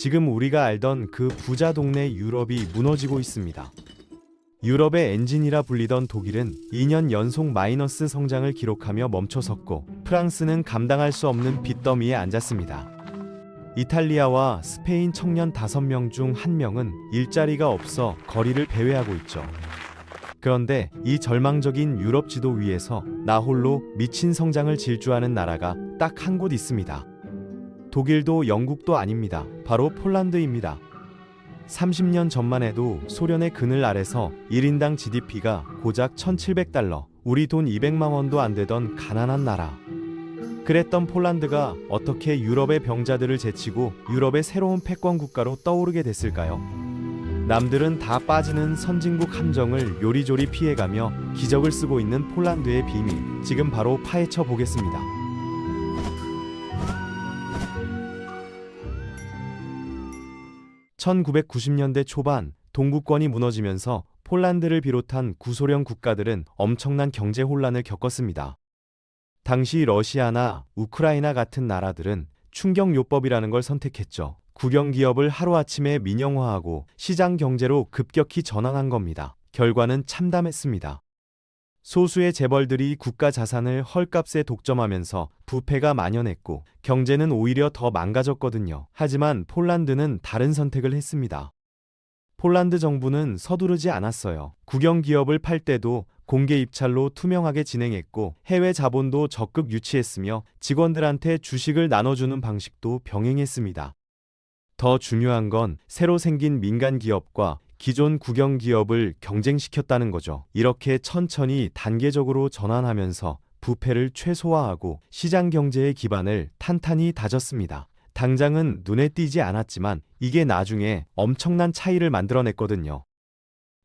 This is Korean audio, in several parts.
지금 우리가 알던 그 부자 동네 유럽이 무너지고 있습니다. 유럽의 엔진이라 불리던 독일은 2년 연속 마이너스 성장을 기록하며 멈춰섰고, 프랑스는 감당할 수 없는 빚더미에 앉았습니다. 이탈리아와 스페인 청년 5명 중 1명은 일자리가 없어 거리를 배회하고 있죠. 그런데 이 절망적인 유럽 지도 위에서 나 홀로 미친 성장을 질주하는 나라가 딱 한 곳 있습니다. 독일도 영국도 아닙니다. 바로 폴란드입니다. 30년 전만 해도 소련의 그늘 아래서 1인당 GDP가 고작 1,700달러, 우리 돈 200만 원도 안 되던 가난한 나라. 그랬던 폴란드가 어떻게 유럽의 병자들을 제치고 유럽의 새로운 패권 국가로 떠오르게 됐을까요? 남들은 다 빠지는 선진국 함정을 요리조리 피해가며 기적을 쓰고 있는 폴란드의 비밀, 지금 바로 파헤쳐 보겠습니다. (1990년대) 초반 동구권이 무너지면서 폴란드를 비롯한 구소련 국가들은 엄청난 경제 혼란을 겪었습니다. 당시 러시아나 우크라이나 같은 나라들은 충격요법이라는 걸 선택했죠. 국영기업을 하루아침에 민영화하고 시장 경제로 급격히 전환한 겁니다. 결과는 참담했습니다. 소수의 재벌들이 국가 자산을 헐값에 독점하면서 부패가 만연했고, 경제는 오히려 더 망가졌거든요. 하지만 폴란드는 다른 선택을 했습니다. 폴란드 정부는 서두르지 않았어요. 국영기업을 팔 때도 공개 입찰로 투명하게 진행했고, 해외 자본도 적극 유치했으며 직원들한테 주식을 나눠주는 방식도 병행했습니다. 더 중요한 건 새로 생긴 민간 기업과 기존 국영 기업을 경쟁시켰다는 거죠. 이렇게 천천히 단계적으로 전환하면서 부패를 최소화하고 시장 경제의 기반을 탄탄히 다졌습니다. 당장은 눈에 띄지 않았지만 이게 나중에 엄청난 차이를 만들어냈거든요.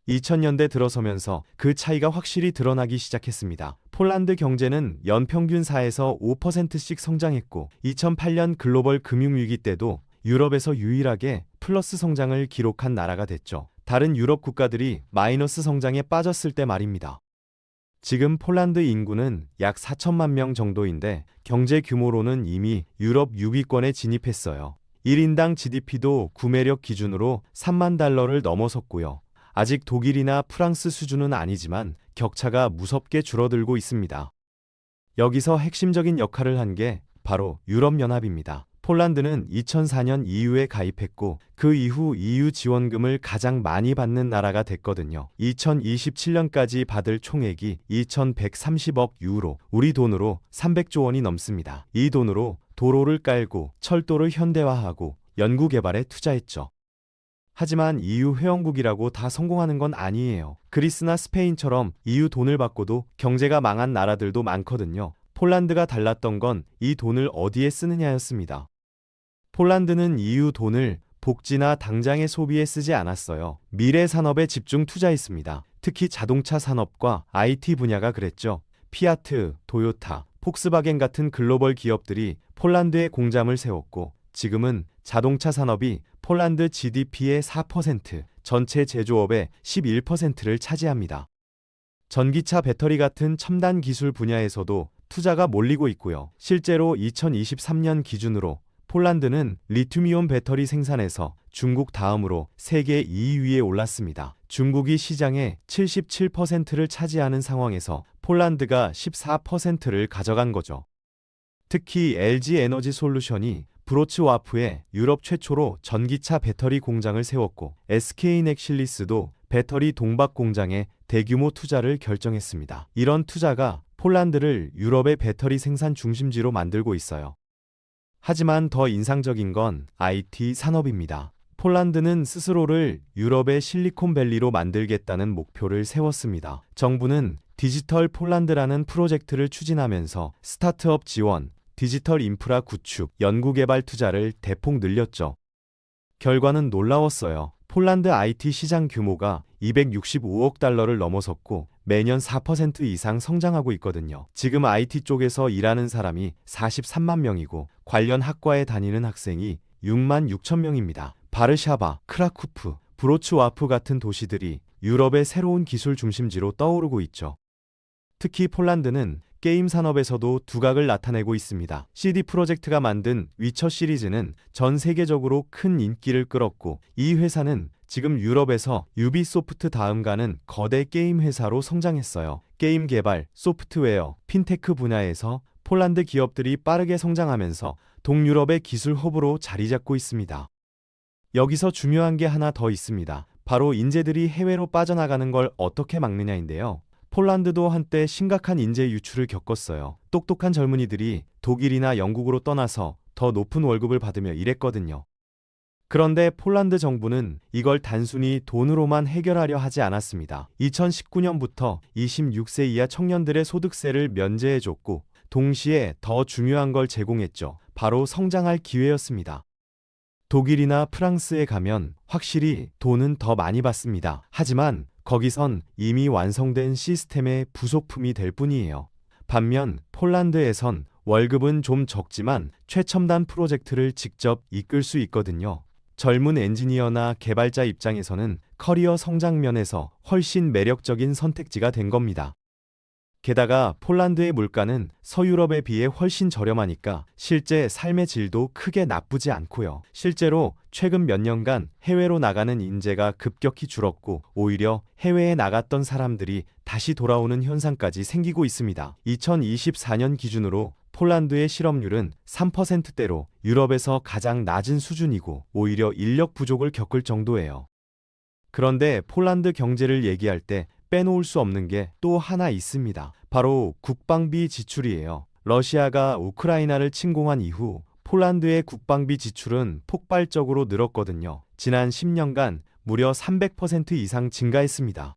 2000년대 들어서면서 그 차이가 확실히 드러나기 시작했습니다. 폴란드 경제는 연평균 4에서 5%씩 성장했고, 2008년 글로벌 금융위기 때도 유럽에서 유일하게 플러스 성장을 기록한 나라가 됐죠. 다른 유럽 국가들이 마이너스 성장에 빠졌을 때 말입니다. 지금 폴란드 인구는 약 4천만 명 정도인데 경제 규모로는 이미 유럽 6위권에 진입했어요. 1인당 GDP도 구매력 기준으로 3만 달러를 넘어섰고요. 아직 독일이나 프랑스 수준은 아니지만 격차가 무섭게 줄어들고 있습니다. 여기서 핵심적인 역할을 한 게 바로 유럽연합입니다. 폴란드는 2004년 EU에 가입했고, 그 이후 EU 지원금을 가장 많이 받는 나라가 됐거든요. 2027년까지 받을 총액이 2,130억 유로, 우리 돈으로 300조 원이 넘습니다. 이 돈으로 도로를 깔고 철도를 현대화하고 연구개발에 투자했죠. 하지만 EU 회원국이라고 다 성공하는 건 아니에요. 그리스나 스페인처럼 EU 돈을 받고도 경제가 망한 나라들도 많거든요. 폴란드가 달랐던 건 이 돈을 어디에 쓰느냐였습니다. 폴란드는 EU 돈을 복지나 당장의 소비에 쓰지 않았어요. 미래 산업에 집중 투자했습니다. 특히 자동차 산업과 IT 분야가 그랬죠. 피아트, 도요타, 폭스바겐 같은 글로벌 기업들이 폴란드에 공장을 세웠고, 지금은 자동차 산업이 폴란드 GDP의 4%, 전체 제조업의 11%를 차지합니다. 전기차 배터리 같은 첨단 기술 분야에서도 투자가 몰리고 있고요. 실제로 2023년 기준으로 폴란드는 리튬이온 배터리 생산에서 중국 다음으로 세계 2위에 올랐습니다. 중국이 시장의 77%를 차지하는 상황에서 폴란드가 14%를 가져간 거죠. 특히 LG 에너지 솔루션이 브로츠와프에 유럽 최초로 전기차 배터리 공장을 세웠고, SK넥실리스도 배터리 동박 공장에 대규모 투자를 결정했습니다. 이런 투자가 폴란드를 유럽의 배터리 생산 중심지로 만들고 있어요. 하지만 더 인상적인 건 IT 산업입니다. 폴란드는 스스로를 유럽의 실리콘밸리로 만들겠다는 목표를 세웠습니다. 정부는 디지털 폴란드라는 프로젝트를 추진하면서 스타트업 지원, 디지털 인프라 구축, 연구개발 투자를 대폭 늘렸죠. 결과는 놀라웠어요. 폴란드 IT 시장 규모가 265억 달러를 넘어섰고 매년 4% 이상 성장하고 있거든요. 지금 IT 쪽에서 일하는 사람이 43만 명이고 관련 학과에 다니는 학생이 6만 6천 명입니다. 바르샤바, 크라쿠프, 브로츠와프 같은 도시들이 유럽의 새로운 기술 중심지로 떠오르고 있죠. 특히 폴란드는 게임 산업에서도 두각을 나타내고 있습니다. CD 프로젝트가 만든 위쳐 시리즈는 전 세계적으로 큰 인기를 끌었고, 이 회사는 지금 유럽에서 유비소프트 다음 가는 거대 게임 회사로 성장했어요. 게임 개발, 소프트웨어, 핀테크 분야에서 폴란드 기업들이 빠르게 성장하면서 동유럽의 기술 허브로 자리 잡고 있습니다. 여기서 중요한 게 하나 더 있습니다. 바로 인재들이 해외로 빠져나가는 걸 어떻게 막느냐인데요. 폴란드도 한때 심각한 인재 유출을 겪었어요. 똑똑한 젊은이들이 독일이나 영국으로 떠나서 더 높은 월급을 받으며 일했거든요. 그런데 폴란드 정부는 이걸 단순히 돈으로만 해결하려 하지 않았습니다. 2019년부터 26세 이하 청년들의 소득세를 면제해줬고, 동시에 더 중요한 걸 제공했죠. 바로 성장할 기회였습니다. 독일이나 프랑스에 가면 확실히 돈은 더 많이 받습니다. 하지만 거기선 이미 완성된 시스템의 부속품이 될 뿐이에요. 반면 폴란드에선 월급은 좀 적지만 최첨단 프로젝트를 직접 이끌 수 있거든요. 젊은 엔지니어나 개발자 입장에서는 커리어 성장 면에서 훨씬 매력적인 선택지가 된 겁니다. 게다가 폴란드의 물가는 서유럽에 비해 훨씬 저렴하니까 실제 삶의 질도 크게 나쁘지 않고요. 실제로 최근 몇 년간 해외로 나가는 인재가 급격히 줄었고, 오히려 해외에 나갔던 사람들이 다시 돌아오는 현상까지 생기고 있습니다. 2024년 기준으로 폴란드의 실업률은 3%대로 유럽에서 가장 낮은 수준이고, 오히려 인력 부족을 겪을 정도예요. 그런데 폴란드 경제를 얘기할 때 빼놓을 수 없는 게 또 하나 있습니다. 바로 국방비 지출이에요. 러시아가 우크라이나를 침공한 이후 폴란드의 국방비 지출은 폭발적으로 늘었거든요. 지난 10년간 무려 300% 이상 증가했습니다.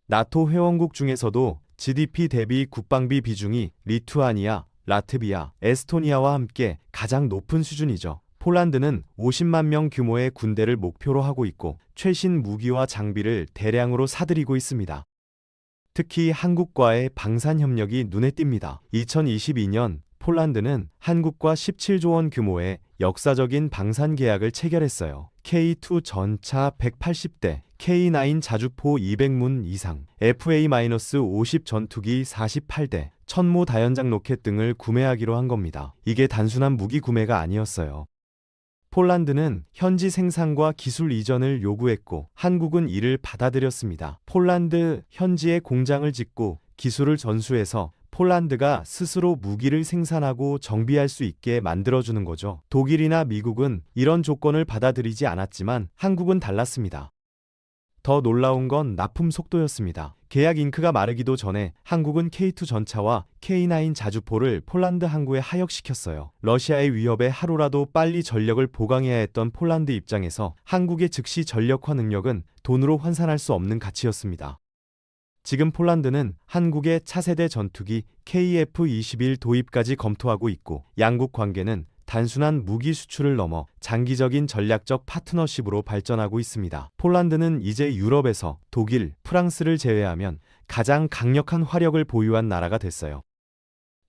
나토 회원국 중에서도 GDP 대비 국방비 비중이 리투아니아, 라트비아, 에스토니아와 함께 가장 높은 수준이죠. 폴란드는 50만 명 규모의 군대를 목표로 하고 있고, 최신 무기와 장비를 대량으로 사들이고 있습니다. 특히 한국과의 방산 협력이 눈에 띕니다. 2022년 폴란드는 한국과 17조 원 규모의 역사적인 방산 계약을 체결했어요. K2 전차 180대, K9 자주포 200문 이상, FA-50 전투기 48대, 천모 다연장 로켓 등을 구매하기로 한 겁니다. 이게 단순한 무기 구매가 아니었어요. 폴란드는 현지 생산과 기술 이전을 요구했고, 한국은 이를 받아들였습니다. 폴란드 현지에 공장을 짓고 기술을 전수해서 폴란드가 스스로 무기를 생산하고 정비할 수 있게 만들어주는 거죠. 독일이나 미국은 이런 조건을 받아들이지 않았지만 한국은 달랐습니다. 더 놀라운 건 납품 속도였습니다. 계약 잉크가 마르기도 전에 한국은 K2 전차와 K9 자주포를 폴란드 항구에 하역시켰어요. 러시아의 위협에 하루라도 빨리 전력을 보강해야 했던 폴란드 입장에서 한국의 즉시 전력화 능력은 돈으로 환산할 수 없는 가치였습니다. 지금 폴란드는 한국의 차세대 전투기 KF-21 도입까지 검토하고 있고, 양국 관계는 단순한 무기 수출을 넘어 장기적인 전략적 파트너십으로 발전하고 있습니다. 폴란드는 이제 유럽에서 독일, 프랑스를 제외하면 가장 강력한 화력을 보유한 나라가 됐어요.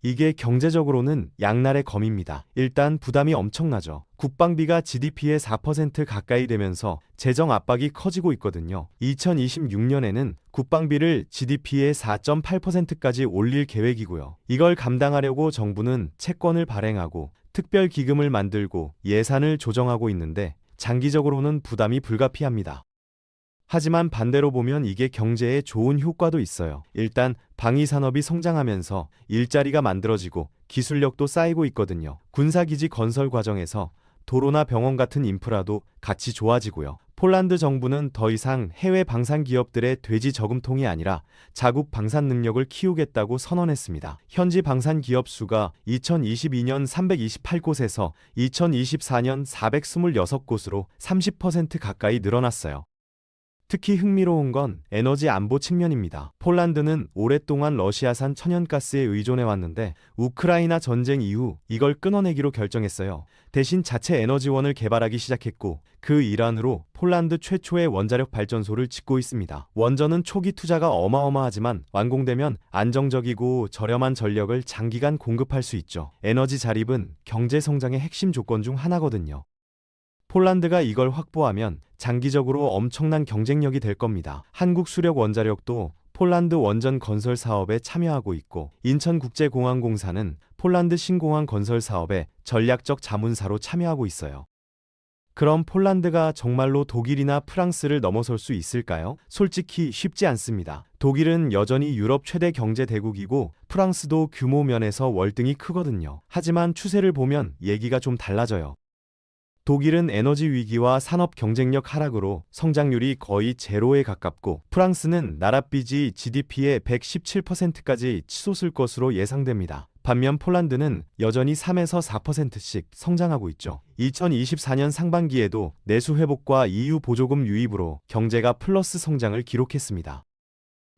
이게 경제적으로는 양날의 검입니다. 일단 부담이 엄청나죠. 국방비가 GDP의 4% 가까이 되면서 재정 압박이 커지고 있거든요. 2026년에는 국방비를 GDP의 4.8%까지 올릴 계획이고요. 이걸 감당하려고 정부는 채권을 발행하고 특별 기금을 만들고 예산을 조정하고 있는데, 장기적으로는 부담이 불가피합니다. 하지만 반대로 보면 이게 경제에 좋은 효과도 있어요. 일단 방위 산업이 성장하면서 일자리가 만들어지고 기술력도 쌓이고 있거든요. 군사기지 건설 과정에서 도로나 병원 같은 인프라도 같이 좋아지고요. 폴란드 정부는 더 이상 해외 방산 기업들의 돼지 저금통이 아니라 자국 방산 능력을 키우겠다고 선언했습니다. 현지 방산 기업 수가 2022년 328곳에서 2024년 426곳으로 30% 가까이 늘어났어요. 특히 흥미로운 건 에너지 안보 측면입니다. 폴란드는 오랫동안 러시아산 천연가스에 의존해왔는데 우크라이나 전쟁 이후 이걸 끊어내기로 결정했어요. 대신 자체 에너지원을 개발하기 시작했고, 그 일환으로 폴란드 최초의 원자력 발전소를 짓고 있습니다. 원전은 초기 투자가 어마어마하지만 완공되면 안정적이고 저렴한 전력을 장기간 공급할 수 있죠. 에너지 자립은 경제 성장의 핵심 조건 중 하나거든요. 폴란드가 이걸 확보하면 장기적으로 엄청난 경쟁력이 될 겁니다. 한국 수력 원자력도 폴란드 원전 건설 사업에 참여하고 있고, 인천국제공항공사는 폴란드 신공항 건설 사업에 전략적 자문사로 참여하고 있어요. 그럼 폴란드가 정말로 독일이나 프랑스를 넘어설 수 있을까요? 솔직히 쉽지 않습니다. 독일은 여전히 유럽 최대 경제 대국이고 프랑스도 규모 면에서 월등히 크거든요. 하지만 추세를 보면 얘기가 좀 달라져요. 독일은 에너지 위기와 산업 경쟁력 하락으로 성장률이 거의 제로에 가깝고, 프랑스는 나라 빚이 GDP의 117%까지 치솟을 것으로 예상됩니다. 반면 폴란드는 여전히 3에서 4%씩 성장하고 있죠. 2024년 상반기에도 내수 회복과 EU 보조금 유입으로 경제가 플러스 성장을 기록했습니다.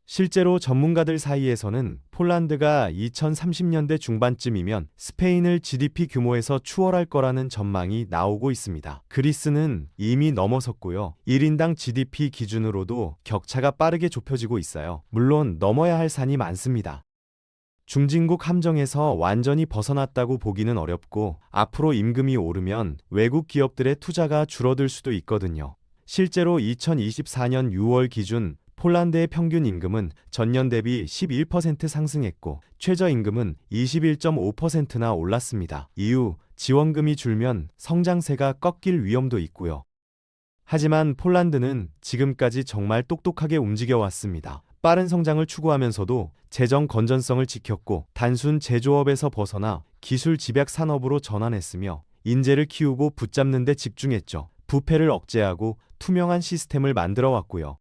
실제로 전문가들 사이에서는 폴란드가 2030년대 중반쯤이면 스페인을 GDP 규모에서 추월할 거라는 전망이 나오고 있습니다. 그리스는 이미 넘어섰고요. 1인당 GDP 기준으로도 격차가 빠르게 좁혀지고 있어요. 물론 넘어야 할 산이 많습니다. 중진국 함정에서 완전히 벗어났다고 보기는 어렵고, 앞으로 임금이 오르면 외국 기업들의 투자가 줄어들 수도 있거든요. 실제로 2024년 6월 기준 폴란드의 평균 임금은 전년 대비 11% 상승했고, 최저임금은 21.5%나 올랐습니다. 이후 지원금이 줄면 성장세가 꺾일 위험도 있고요. 하지만 폴란드는 지금까지 정말 똑똑하게 움직여왔습니다. 빠른 성장을 추구하면서도 재정 건전성을 지켰고, 단순 제조업에서 벗어나 기술 집약 산업으로 전환했으며, 인재를 키우고 붙잡는 데 집중했죠. 부패를 억제하고 투명한 시스템을 만들어 왔고요.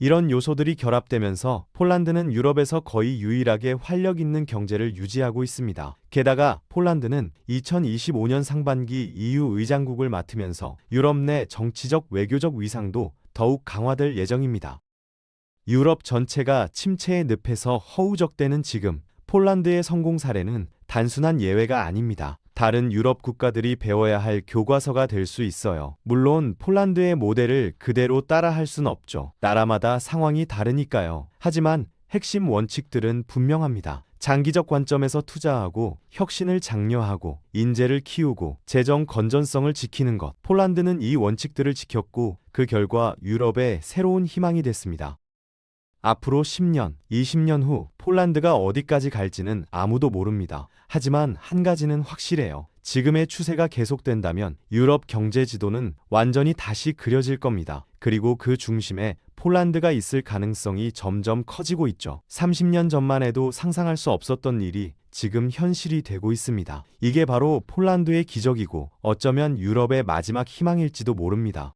이런 요소들이 결합되면서 폴란드는 유럽에서 거의 유일하게 활력 있는 경제를 유지하고 있습니다. 게다가 폴란드는 2025년 상반기 EU 의장국을 맡으면서 유럽 내 정치적 외교적 위상도 더욱 강화될 예정입니다. 유럽 전체가 침체의 늪에서 허우적대는 지금, 폴란드의 성공 사례는 단순한 예외가 아닙니다. 다른 유럽 국가들이 배워야 할 교과서가 될 수 있어요. 물론 폴란드의 모델을 그대로 따라할 순 없죠. 나라마다 상황이 다르니까요. 하지만 핵심 원칙들은 분명합니다. 장기적 관점에서 투자하고, 혁신을 장려하고, 인재를 키우고, 재정 건전성을 지키는 것. 폴란드는 이 원칙들을 지켰고, 그 결과 유럽의 새로운 희망이 됐습니다. 앞으로 10년, 20년 후 폴란드가 어디까지 갈지는 아무도 모릅니다. 하지만 한 가지는 확실해요. 지금의 추세가 계속된다면 유럽 경제 지도는 완전히 다시 그려질 겁니다. 그리고 그 중심에 폴란드가 있을 가능성이 점점 커지고 있죠. 30년 전만 해도 상상할 수 없었던 일이 지금 현실이 되고 있습니다. 이게 바로 폴란드의 기적이고, 어쩌면 유럽의 마지막 희망일지도 모릅니다.